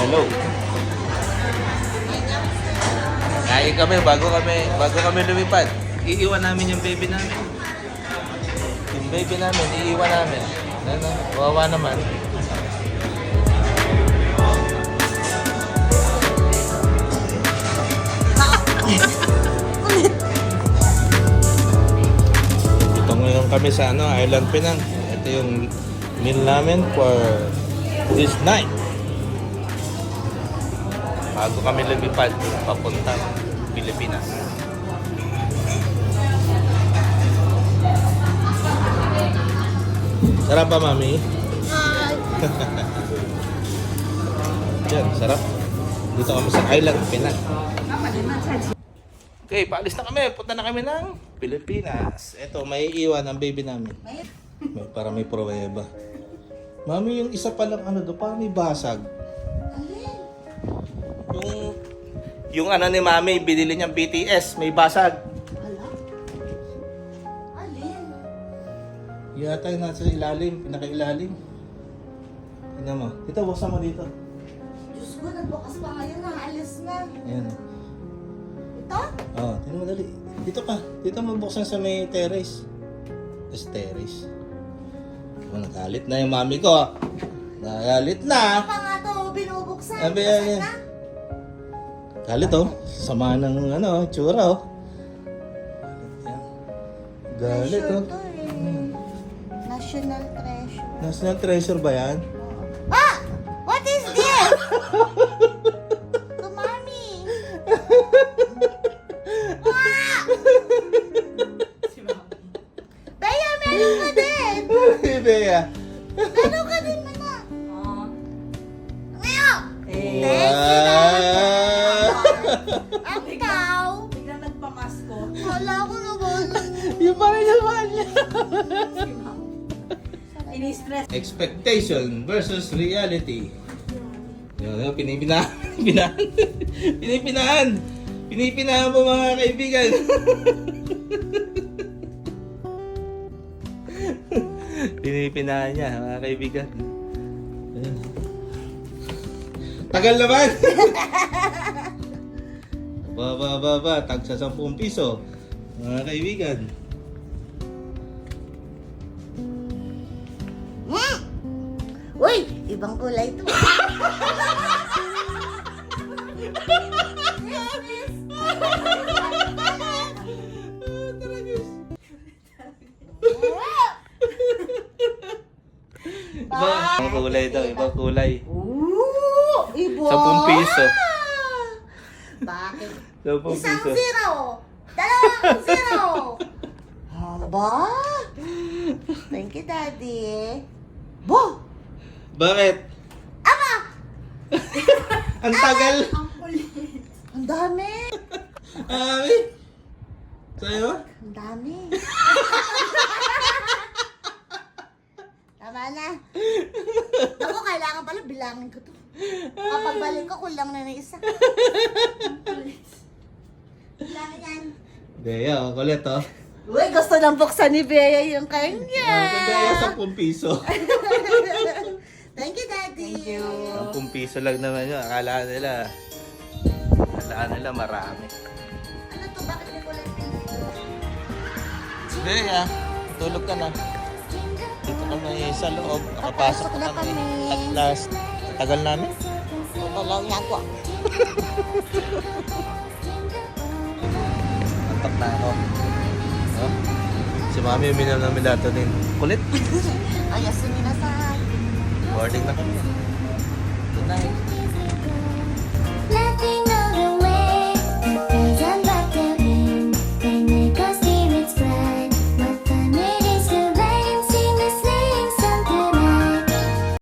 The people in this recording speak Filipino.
Hello. Kain kami bago kami lumipad. Iiwan namin yung baby namin. Yung baby namin, iiwan namin. Ano, wawa naman. Ito ngayon kami sa Island Penang. Ito yung meal namin for this night. Bago kami lumipad, papuntang Pilipinas. Sarap ba, Mami? Yan, sarap. Dito kami sa Island Penang. Okay, paalis na kami. Punta na kami ng Pilipinas. Ito, may iwan ang baby namin. Para may pruweba. Mami, yung isa palang doon, parang may basag. Yung ni Mami, binili niyang BTS, may basag. Hala? Alin? Yata yung nasa ilalim, pinakailalim. Tingnan mo. Ito, buksan mo dito. Diyos ko, nagbukas pa ngayon, naalis na. Ayan. Ito? Oh, tingnan mo dali. Dito ka. Dito mo buksan sa may terrace. Terrace. Oh, nagalit na yung mami ko. Nagalit na. Pa nga to, binubuksan. Sabi Nasaan yan. na? Galit sama ng tsura Galit Treasure to National treasure. National treasure ba yan? Ah! What is this? To mommy. Ah! Bea, meron ka din. Bea. Meron ka din, mana. Ngayon. Ang tao. Biglang nagpamasko. Wala ko na ba? Yung parang naman niya. Ini-stress. Expectation versus reality. Yun, Pinipinahan mo mga kaibigan. Pinipinahan niya mga kaibigan. Ayan. Tagal naman. Tag sa 10 piso. Mga kaibigan. Uy! Ibang kulay ito. Ibang kulay daw, ibang kulay. Ibo! 10 piso. Bakit? 10 Isang piso. zero! Dalawang zero! Aba! Thank you, Daddy. Bo! Bakit? Ama! Ang tagal. Ang kulit. Ang dami! Ami? Sa'yo? Ang dami. Tama na. Ako, kailangan pala bilangin ko to. Kapag balik ko, kulang na ng isa. Bilangin yan. Bea, kulit Uy, gusto lang buksan ni Bea yung kanya. Bea, 10 piso. Thank you, Daddy. Thank you. 10 piso lang naman yun. Akala nila marami. Ano to? Bakit may kulay pink? Bea, tulog ka na. Dito kami sa loob. Nakapasok Papasok na kami. kami. At last. Tagal namin. Wala na ako. Antok na ako. Oh? Si Mami uminom ng melatonin. Kulit. Ayasin nila sa Boarding na kami. Good night.